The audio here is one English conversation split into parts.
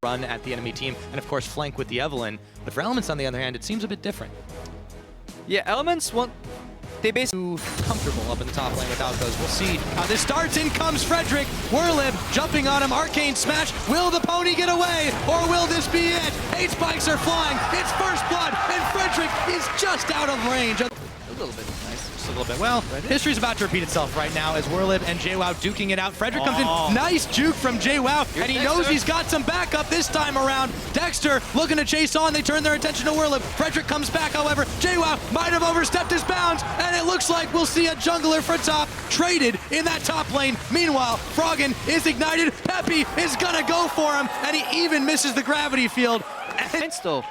run at the enemy team, and of course flank with the Evelyn. But for Elements, on the other hand, it seems a bit different. Yeah, Elements want... They basically comfortable up in the top lane without those. We'll see how this starts. In comes Frederick. Whirlib jumping on him. Arcane smash. Will the pony get away? Or will this be it? 8 spikes are flying. It's first blood. And Frederick is just out of range. a little bit nice. Just a little bit. Well, history's about to repeat itself right now as Whirlib and JWoww duking it out. Frederick comes in. Nice juke from JWoww. And he knows he's got some backup this time around. Dexter looking to chase on. They turn their attention to Whirlib. Frederick comes back, however. JWoww might have overstepped his bounds. And it looks like we'll see a jungler for top traded in that top lane. Meanwhile, Froggen is ignited. Peppy is going to go for him. And he even misses the gravity field. And still,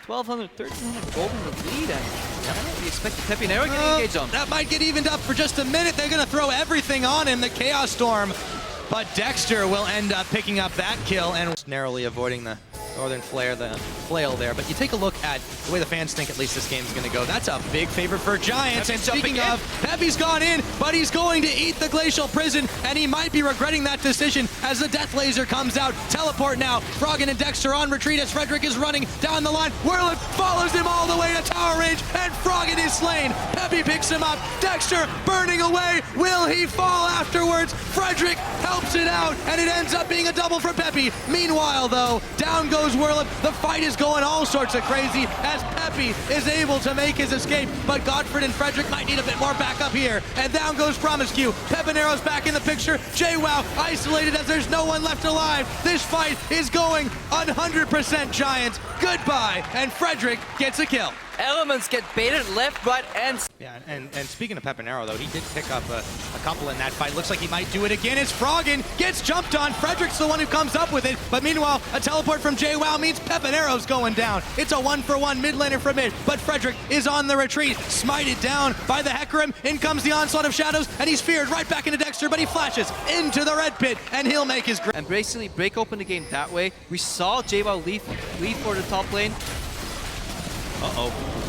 1,200, 1,300 gold in the lead, and I don't know, we expect Peppy Nero getting engaged on. That might get evened up for just a minute. They're going to throw everything on him, the Chaos Storm. But Dexter will end up picking up that kill and narrowly avoiding the Northern Flare, the flail there. But you take a look at the way the fans think at least this game's going to go. That's a big favor for Giants. And speaking of, Peppy's gone in, but he's going to eat the Glacial Prison, and he might be regretting that decision as the Death Laser comes out. Teleport now. Froggen and Dexter on retreat as Frederick is running down the line. Whirlib follows him all the way to tower range, and Froggen is slain. Peppy picks him up. Dexter burning away. Will he fall afterwards? Frederick helps it out, and it ends up being a double for Peppy. Meanwhile, though, down goes Whirlib. The fight is going all sorts of crazy as Peppy is able to make his escape, but Godfred and Frederick might need a bit more backup here. And down goes Promiscue. Pepinero's back in the picture. JWoww isolated as there's no one left alive. This fight is going 100% Giants. Goodbye, and Frederick gets a kill. Elements get baited left, right, and... Yeah, and speaking of Pepinero, though, he did pick up a couple in that fight. Looks like he might do it again as Froggen gets jumped on. Frederick's the one who comes up with it, but meanwhile, a teleport from JWoww means Pepinero's going down. It's a 1-for-1 mid laner from mid, but Frederick is on the retreat, smited down by the Hecarim. In comes the Onslaught of Shadows, and he's feared right back into Dexter, but he flashes into the red pit, and he'll make his... And basically break open the game that way. We saw JWoww leave for the top lane.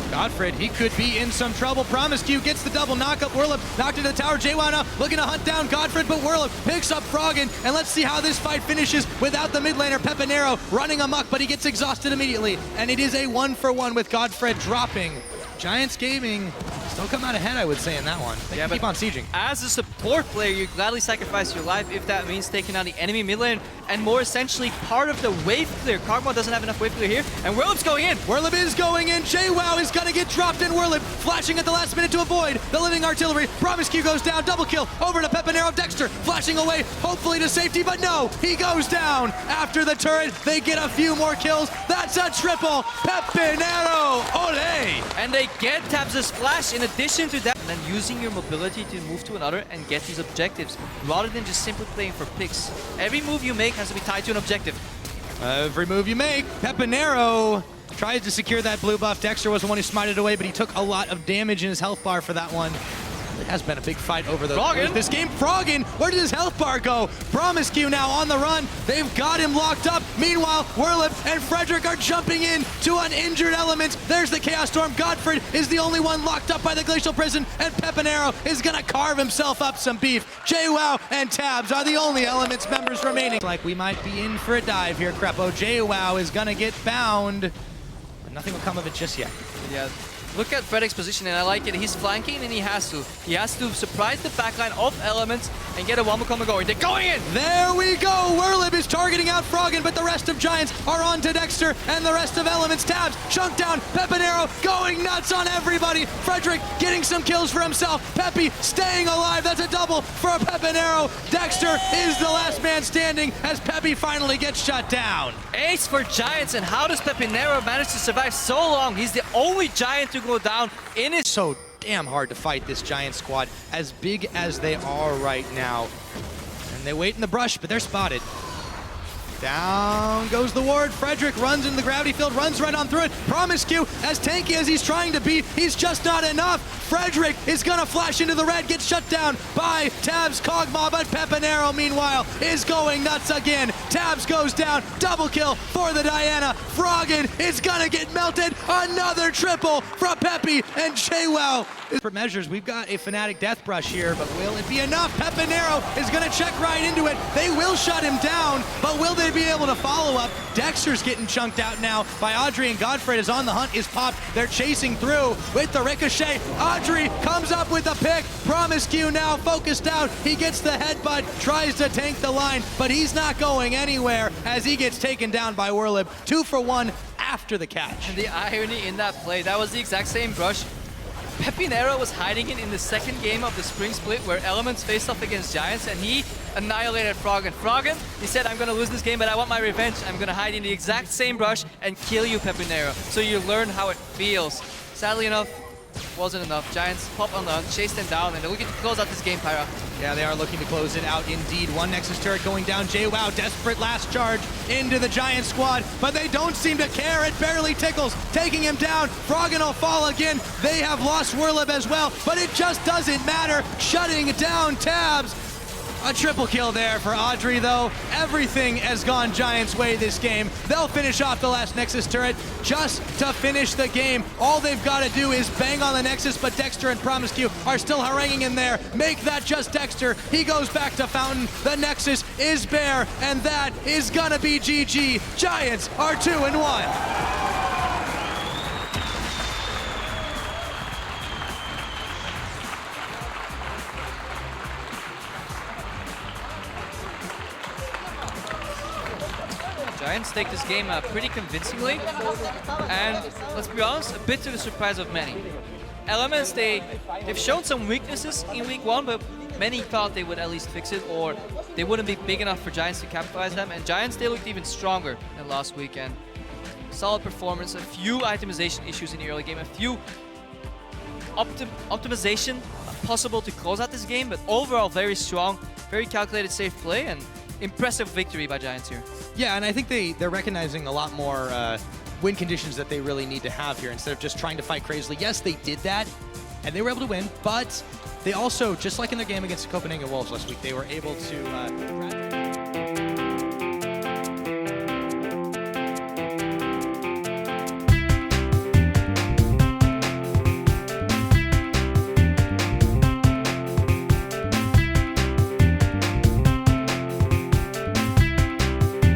Godfred, he could be in some trouble. Promiscue gets the double knockup. Whirlib knocked into the tower. JWoww now looking to hunt down Godfred, but Whirlib picks up Froggen, and let's see how this fight finishes without the mid laner Pepinero running amok, but he gets exhausted immediately, and it is a 1-for-1 with Godfred dropping. Giants Gaming still come out ahead, I would say, in that one. They can keep on sieging. As a support player, you gladly sacrifice your life if that means taking out the enemy mid lane and more essentially part of the wave clear. Karma doesn't have enough wave clear here, and Whirlib's going in. Whirlib is going in. JWoww is gonna get dropped in. Whirlib flashing at the last minute to avoid the living artillery. Promiscue goes down, double kill over to Pepinero. Dexter flashing away, hopefully to safety, but no, he goes down after the turret. They get a few more kills. That's a triple. Pepinero, ole! And they get Tabs' flash in addition to that, and then using your mobility to move to another and get these objectives rather than just simply playing for picks. Every move you make has to be tied to an objective. Every move you make. Pepinero tries to secure that blue buff. Dexter was the one who smited away, but he took a lot of damage in his health bar for that one. It has been a big fight over this game. Froggen, where did his health bar go? Promiscue now on the run. They've got him locked up. Meanwhile, Whirlib and Frederick are jumping in to an injured Element. There's the Chaos Storm. Godfred is the only one locked up by the Glacial Prison, and Pepinero is gonna carve himself up some beef. JWoww and Tabs are the only Elements members remaining. Like we might be in for a dive here, Crepo. JWoww is gonna get bound, but nothing will come of it just yet. Yeah. Look at Frederick's position, and I like it. He's flanking, and he has to. He has to surprise the backline of Elements and get a one coming going. They're going in! There we go! Whirlib is targeting out Froggen, but the rest of Giants are on to Dexter, and the rest of Elements. Tabs, chunk down, Pepinero going nuts on everybody. Frederick getting some kills for himself. Peppy staying alive. That's a double for Pepinero. Dexter is the last man standing as Peppy finally gets shut down. Ace for Giants, and how does Pepinero manage to survive so long? He's the only Giant to go down in his... So damn hard to fight this Giant squad, as big as they are right now. And they wait in the brush, but they're spotted. Down goes the ward. Frederick runs into the gravity field, runs right on through it. Promiscue, as tanky as he's trying to be, he's just not enough. Frederick is gonna flash into the red, gets shut down by Tabs Kog'Maw, but Pepinero, meanwhile, is going nuts again. Tabs goes down, double kill for the Diana. Froggen is gonna get melted. Another triple from Peppy and JWoww. For measures, we've got a Fnatic Death Brush here, but will it be enough? Pepinero is gonna check right into it. They will shut him down, but will this they be able to follow up? Dexter's getting chunked out now by Audrey, and Godfred is on the hunt, is popped. They're chasing through with the ricochet. Audrey comes up with the pick. Promiscu now focused out. He gets the headbutt, tries to tank the line, but he's not going anywhere as he gets taken down by Werlib. 2 for 1 after the catch. And the irony in that play, that was the exact same brush Pepinero was hiding it in the second game of the spring split where Elements faced off against Giants and he annihilated Froggen. Froggen, he said, I'm gonna lose this game, but I want my revenge. I'm gonna hide in the exact same brush and kill you, Pepinero. So you learn how it feels. Sadly enough, wasn't enough. Giants pop on the hunt, chase them down, and they're looking to close out this game, Pyra. Yeah, they are looking to close it out indeed. One Nexus turret going down. JWoww, desperate last charge into the Giant squad, but they don't seem to care. It barely tickles, taking him down. Froggen will fall again. They have lost Werlib as well, but it just doesn't matter. Shutting down Tabs. A triple kill there for Audrey, though. Everything has gone Giants' way this game. They'll finish off the last Nexus turret just to finish the game. All they've got to do is bang on the Nexus, but Dexter and Promiscu are still haranguing in there. Make that just Dexter. He goes back to Fountain. The Nexus is bare, and that is gonna be GG. Giants are 2-1. Giants take this game pretty convincingly, and let's be honest, a bit to the surprise of many. Elements, they've shown some weaknesses in week 1, but many thought they would at least fix it, or they wouldn't be big enough for Giants to capitalize them, and Giants, they looked even stronger than last weekend. Solid performance, a few itemization issues in the early game, a few optimization possible to close out this game, but overall very strong, very calculated, safe play, and impressive victory by Giants here. Yeah, and I think they're recognizing a lot more win conditions that they really need to have here instead of just trying to fight crazily. Yes, they did that, and they were able to win, but they also, just like in their game against the Copenhagen Wolves last week, they were able to...